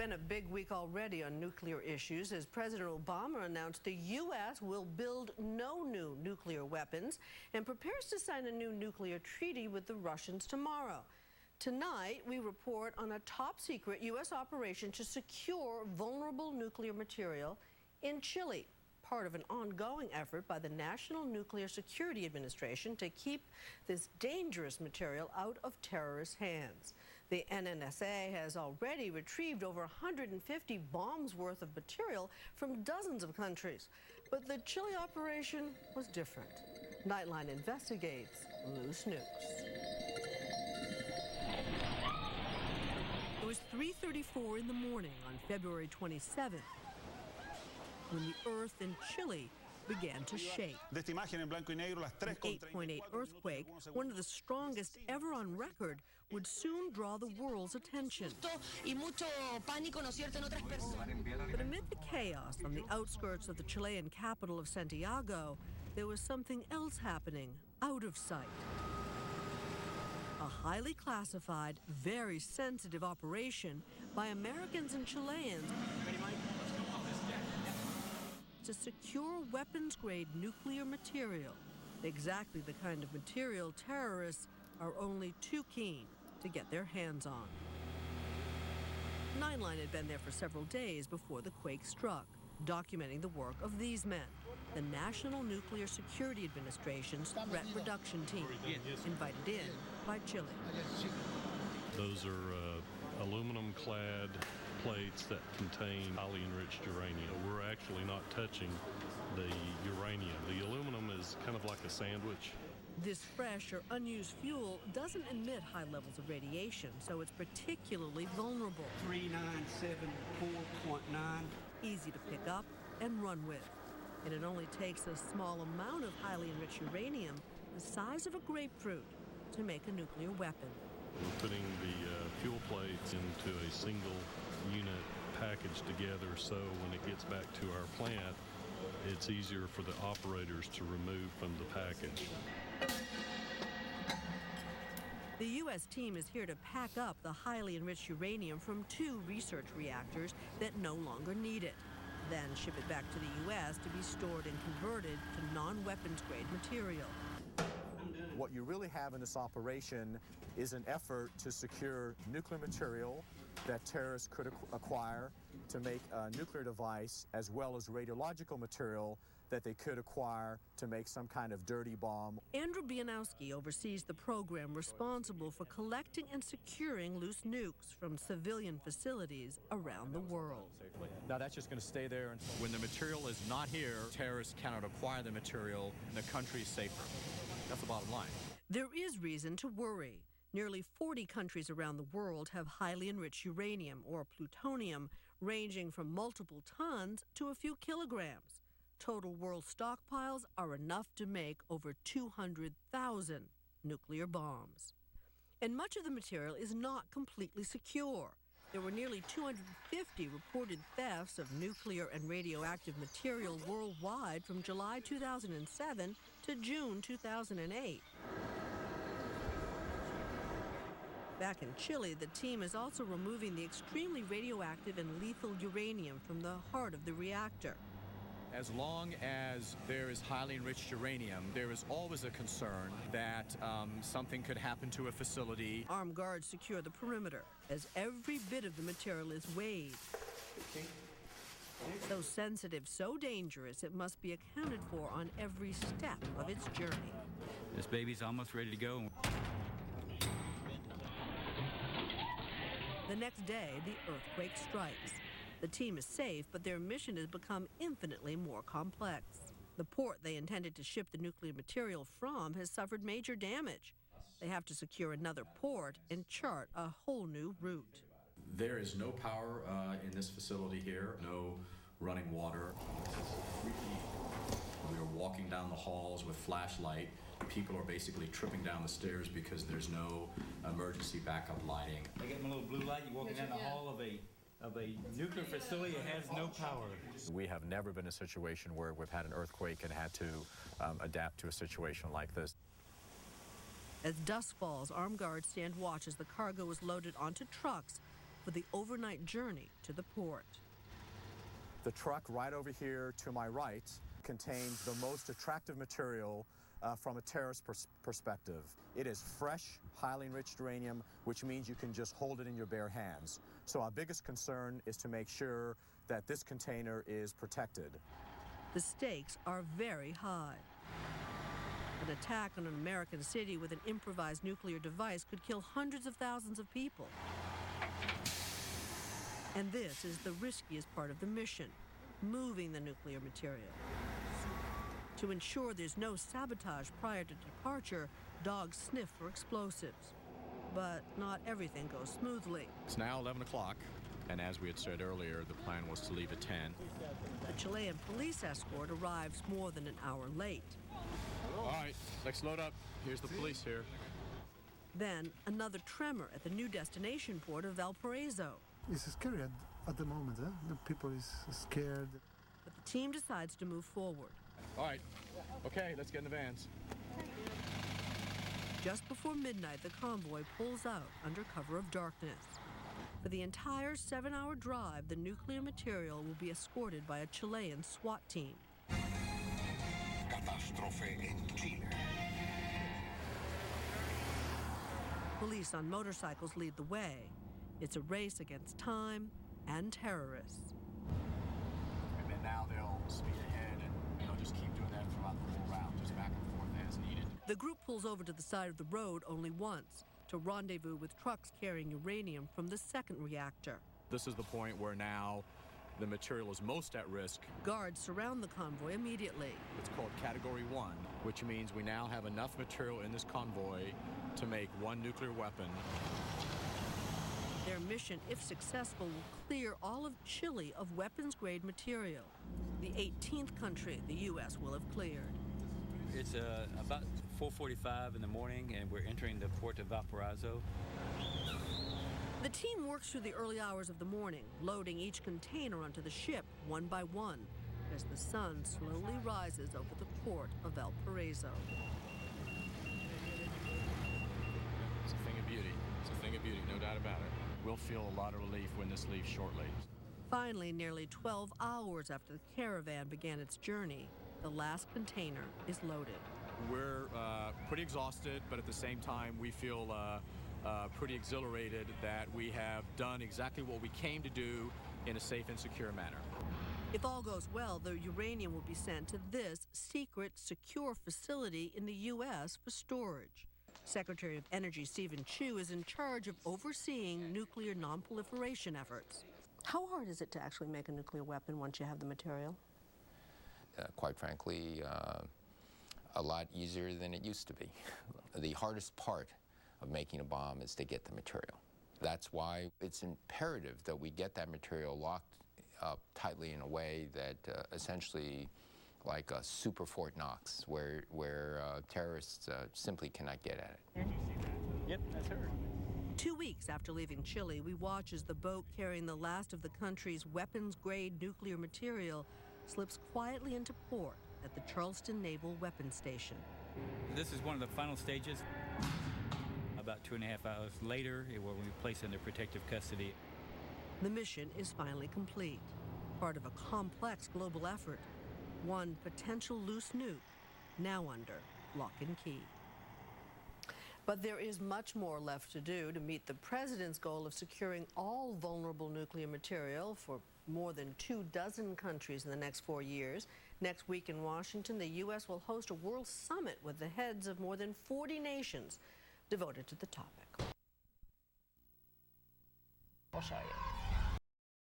been a big week already on nuclear issues as President Obama announced the U.S. will build no new nuclear weapons and prepares to sign a new nuclear treaty with the Russians tomorrow. Tonight, we report on a top-secret U.S. operation to secure vulnerable nuclear material in Chile, part of an ongoing effort by the National Nuclear Security Administration to keep this dangerous material out of terrorists' hands. The NNSA has already retrieved over 150 bombs worth of material from dozens of countries. But the Chile operation was different. Nightline investigates loose nukes. It was 3:34 in the morning on February 27th when the earth in Chile began to shake. An 8.8 earthquake, one of the strongest ever on record, would soon draw the world's attention. But amid the chaos on the outskirts of the Chilean capital of Santiago, there was something else happening out of sight. A highly classified, very sensitive operation by Americans and Chileans to secure weapons-grade nuclear material, exactly the kind of material terrorists are only too keen to get their hands on. Nightline had been there for several days before the quake struck, documenting the work of these men, the National Nuclear Security Administration's threat reduction team, invited in by Chile. Those are aluminum-clad plates that contain highly enriched uranium. We're actually not touching the uranium. The aluminum is kind of like a sandwich. This fresh or unused fuel doesn't emit high levels of radiation, so it's particularly vulnerable. 397.4.9. Easy to pick up and run with. And it only takes a small amount of highly enriched uranium, the size of a grapefruit, to make a nuclear weapon. We're putting the fuel plates into a single unit package together, so when it gets back to our plant, it's easier for the operators to remove from the package. The U.S. team is here to pack up the highly enriched uranium from 2 research reactors that no longer need it, then ship it back to the U.S. to be stored and converted to non-weapons grade material. What you really have in this operation is an effort to secure nuclear material that terrorists could acquire to make a nuclear device, as well as radiological material that they could acquire to make some kind of dirty bomb. Andrew Bianowski oversees the program responsible for collecting and securing loose nukes from civilian facilities around the world. Now that's just going to stay there. When the material is not here, terrorists cannot acquire the material, and the country is safer. That's the bottom line. There is reason to worry. Nearly 40 countries around the world have highly enriched uranium, or plutonium, ranging from multiple tons to a few kilograms. Total world stockpiles are enough to make over 200,000 nuclear bombs. And much of the material is not completely secure. There were nearly 250 reported thefts of nuclear and radioactive material worldwide from July 2007 to June 2008. Back in Chile, the team is also removing the extremely radioactive and lethal uranium from the heart of the reactor. As long as there is highly enriched uranium, there is always a concern that something could happen to a facility. Armed guards secure the perimeter as every bit of the material is weighed. So sensitive, so dangerous, it must be accounted for on every step of its journey. This baby's almost ready to go. The next day, the earthquake strikes. The team is safe, but their mission has become infinitely more complex. The port they intended to ship the nuclear material from has suffered major damage. They have to secure another port and chart a whole new route. There is no power in this facility here, no running water. We are walking down the halls with flashlight. People are basically tripping down the stairs because there's no emergency backup lighting. They get a little blue light, you're walking down the hall of a nuclear facility that has no power. We have never been in a situation where we've had an earthquake and had to adapt to a situation like this. As dusk falls, armed guards stand watch as the cargo is loaded onto trucks for the overnight journey to the port. The truck right over here to my right contains the most attractive material from a terrorist perspective. It is fresh, highly enriched uranium, which means you can just hold it in your bare hands. So our biggest concern is to make sure that this container is protected. The stakes are very high. An attack on an American city with an improvised nuclear device could kill hundreds of thousands of people. And this is the riskiest part of the mission, moving the nuclear material. To ensure there's no sabotage prior to departure, dogs sniff for explosives. But not everything goes smoothly. It's now 11 o'clock, and as we had said earlier, the plan was to leave at 10. The Chilean police escort arrives more than an hour late. All right, let's load up. Here's the police here. Then another tremor at the new destination port of Valparaiso. It's scary at the moment. The people is scared. But the team decides to move forward. All right, okay, let's get in the vans. Just before midnight, the convoy pulls out under cover of darkness. For the entire 7-hour drive, the nuclear material will be escorted by a Chilean SWAT team. Catástrofe en Chile. Police on motorcycles lead the way. It's a race against time and terrorists. And then now they'll speed ahead, and they'll just keep doing that throughout the whole route, just back and forth as needed. The group pulls over to the side of the road only once to rendezvous with trucks carrying uranium from the second reactor. This is the point where now the material is most at risk. Guards surround the convoy immediately. It's called Category 1, which means we now have enough material in this convoy to make one nuclear weapon. Their mission, if successful, will clear all of Chile of weapons-grade material. The 18th country the U.S. will have cleared. It's about 4:45 in the morning, and we're entering the port of Valparaiso. The team works through the early hours of the morning, loading each container onto the ship one by one, as the sun slowly rises over the port of Valparaiso. It's a thing of beauty. It's a thing of beauty, no doubt about it. We'll feel a lot of relief when this leaves shortly. Finally, nearly 12 hours after the caravan began its journey, the last container is loaded. We're pretty exhausted, but at the same time, we feel pretty exhilarated that we have done exactly what we came to do in a safe and secure manner. If all goes well, the uranium will be sent to this secret, secure facility in the U.S. for storage. Secretary of Energy Stephen Chu is in charge of overseeing nuclear nonproliferation efforts. How hard is it to actually make a nuclear weapon once you have the material? Quite frankly, a lot easier than it used to be. The hardest part of making a bomb is to get the material. That's why it's imperative that we get that material locked up tightly in a way that essentially like a super Fort Knox, where terrorists simply cannot get at it. Yep, that's her. 2 weeks after leaving Chile, we watch as the boat carrying the last of the country's weapons-grade nuclear material slips quietly into port at the Charleston Naval Weapons Station. This is one of the final stages. About 2.5 hours later, it will be placed under protective custody. The mission is finally complete, part of a complex global effort. One potential loose nuke, now under lock and key. But there is much more left to do to meet the president's goal of securing all vulnerable nuclear material for more than 24 countries in the next 4 years. Next week in Washington, the U.S. will host a world summit with the heads of more than 40 nations devoted to the topic. I'll show you.